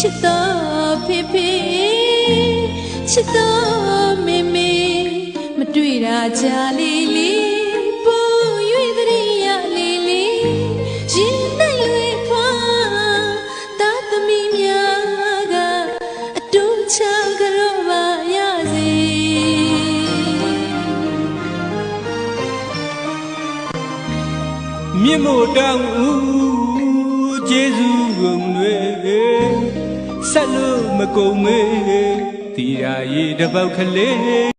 ချစ်တော်ဖေဖေချစ်တော်မေမေမတွေ့တာကြာလေးလေးပူ၍တရိယာလေးလေးရင်နဲ့လွေဖွာတာသမီးများကအတူချောင်းကြောပါရစေမြင့်မို့တောင်းဦးကျေးဇူးကုန်တွေဆက်လို့မကုန်မေးတီရာရီတစ်ပေါက်ကလေး